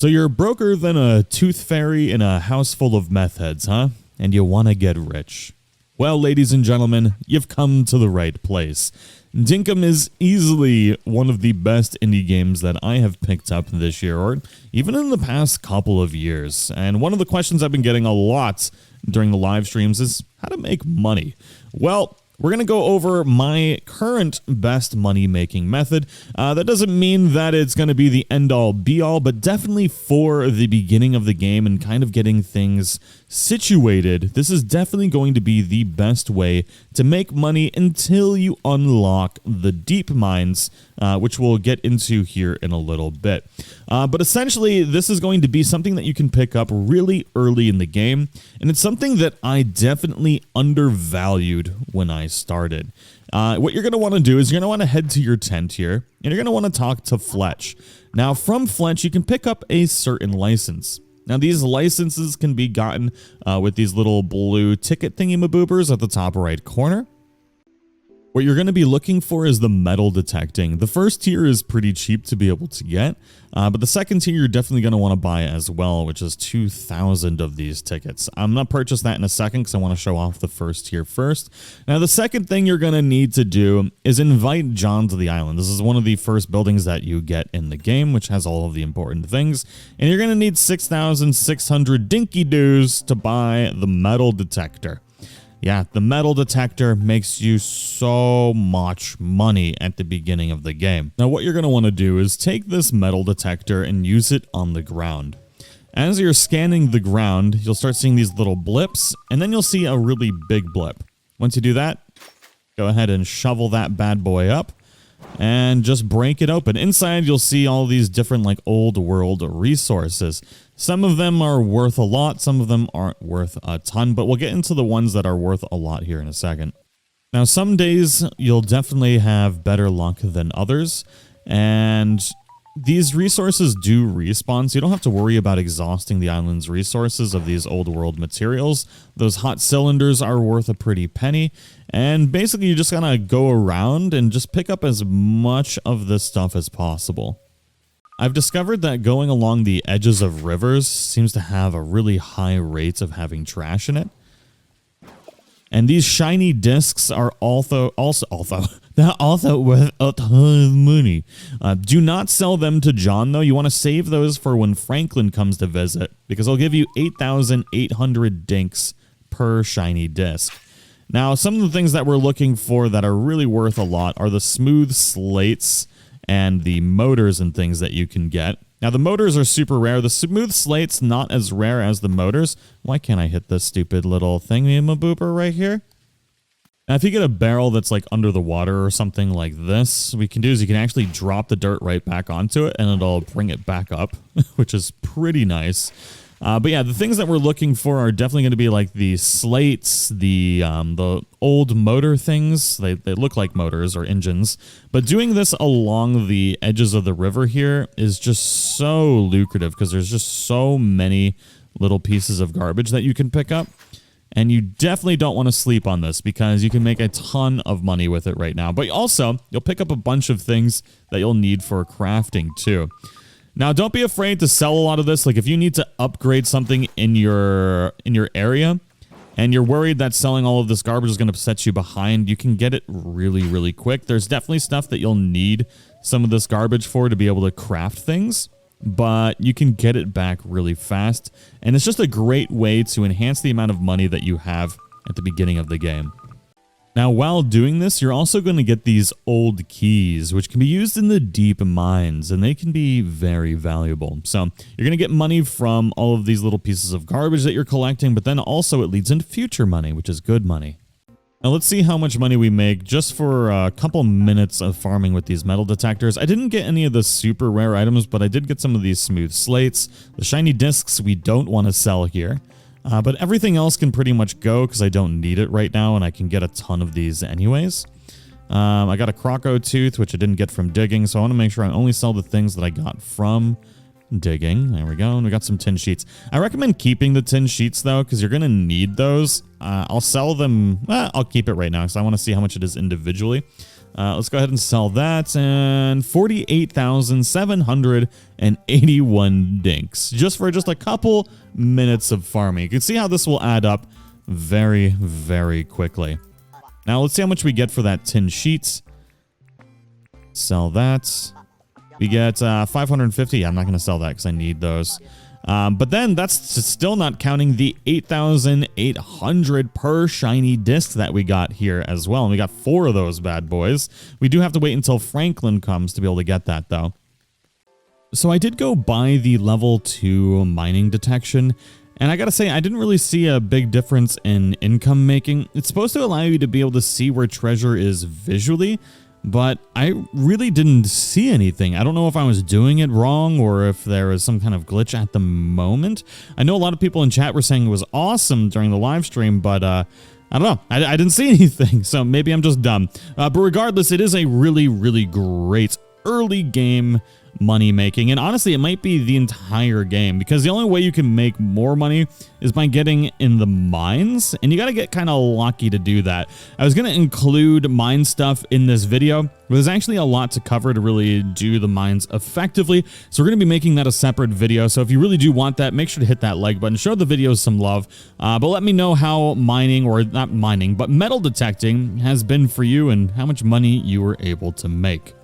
So you're broker than a tooth fairy in a house full of meth heads, huh? And you want to get rich. Well, ladies and gentlemen, you've come to the right place. Dinkum is easily one of the best indie games that I have picked up this year, or even in the past couple of years. And one of the questions I've been getting a lot during the live streams is how to make money. Well, we're going to go over my current best money-making method. That doesn't mean that it's going to be the end-all, be-all, but definitely for the beginning of the game and kind of getting things situated, this is definitely going to be the best way to make money until you unlock the deep mines, which we'll get into here in a little bit. But essentially, this is going to be something that you can pick up really early in the game, and it's something that I definitely undervalued when I started. What you're going to want to do is you're going to want to head to your tent here, and you're going to want to talk to Fletch. Now, from Fletch, you can pick up a certain license. Now, these licenses can be gotten with these little blue ticket thingy-maboobers at the top right corner. What you're going to be looking for is the metal detecting. The first tier is pretty cheap to be able to get, but the second tier you're definitely going to want to buy as well, which is 2,000 of these tickets. I'm going to purchase that in a second because I want to show off the first tier first. Now, the second thing you're going to need to do is invite John to the island. This is one of the first buildings that you get in the game, which has all of the important things, and you're going to need 6,600 dinky doos to buy the metal detector. Yeah, the metal detector makes you so much money at the beginning of the game. Now, what you're going to want to do is take this metal detector and use it on the ground. As you're scanning the ground, you'll start seeing these little blips, and then you'll see a really big blip. Once you do that, go ahead and shovel that bad boy up and just break it open. Inside, you'll see all these different like old world resources. Some of them are worth a lot, some of them aren't worth a ton, but we'll get into the ones that are worth a lot here in a second. Now, some days you'll definitely have better luck than others, and these resources do respawn, so you don't have to worry about exhausting the island's resources of these old world materials. Those hot cylinders are worth a pretty penny, and basically you just gotta go around and just pick up as much of this stuff as possible. I've discovered that going along the edges of rivers seems to have a really high rate of having trash in it. And these shiny discs are also worth a ton of money. Do not sell them to John, though. You want to save those for when Franklin comes to visit, because I'll give you 8,800 dinks per shiny disc. Now, some of the things that we're looking for that are really worth a lot are the smooth slates and the motors and things that you can get. Now, the motors are super rare. The smooth slate's not as rare as the motors. Why can't I hit this stupid little thingy-mabooper right here? Now, if you get a barrel that's like under the water or something like this, what we can do is you can actually drop the dirt right back onto it and it'll bring it back up, which is pretty nice. But yeah, the things that we're looking for are definitely going to be like the slates, the old motor things. They look like motors or engines. But doing this along the edges of the river here is just so lucrative because there's just so many little pieces of garbage that you can pick up. And you definitely don't want to sleep on this because you can make a ton of money with it right now. But also, you'll pick up a bunch of things that you'll need for crafting too. Now, don't be afraid to sell a lot of this. Like, if you need to upgrade something in your area and you're worried that selling all of this garbage is going to set you behind, you can get it really, really quick. There's definitely stuff that you'll need some of this garbage for to be able to craft things, but you can get it back really fast. And it's just a great way to enhance the amount of money that you have at the beginning of the game. Now, while doing this, you're also going to get these old keys, which can be used in the deep mines, and they can be very valuable. So you're going to get money from all of these little pieces of garbage that you're collecting, but then also it leads into future money, which is good money. Now, let's see how much money we make just for a couple minutes of farming with these metal detectors. I didn't get any of the super rare items, but I did get some of these smooth slates. The shiny discs we don't want to sell here. But everything else can pretty much go because I don't need it right now and I can get a ton of these anyways. I got a croco tooth, which I didn't get from digging, so I want to make sure I only sell the things that I got from digging. There we go. And we got some tin sheets. I recommend keeping the tin sheets, though, because you're going to need those. I'll sell them. I'll keep it right now because I want to see how much it is individually. Let's go ahead and sell that, and 48,781 dinks just for just a couple minutes of farming. You can see how this will add up very, very quickly. Now let's see how much we get for that tin sheet. Sell that. We get 550. I'm not going to sell that because I need those. But then that's still not counting the 8,800 per shiny disc that we got here as well. And we got 4 of those bad boys. We do have to wait until Franklin comes to be able to get that though. So I did go buy the level 2 mining detection. And I gotta say, I didn't really see a big difference in income making. It's supposed to allow you to be able to see where treasure is visually, but I really didn't see anything. I don't know if I was doing it wrong or if there was some kind of glitch at the moment. I know a lot of people in chat were saying it was awesome during the live stream, but I don't know. I didn't see anything, so maybe I'm just dumb. But regardless, it is a really, really great early game money making, and honestly it might be the entire game, because the only way you can make more money is by getting in the mines, and you got to get kind of lucky to do that. I was going to include mine stuff in this video, but there's actually a lot to cover to really do the mines effectively, so we're going to be making that a separate video. So if you really do want that, make sure to hit that like button, show the videos some love, but let me know how mining, or not mining, but metal detecting has been for you and how much money you were able to make.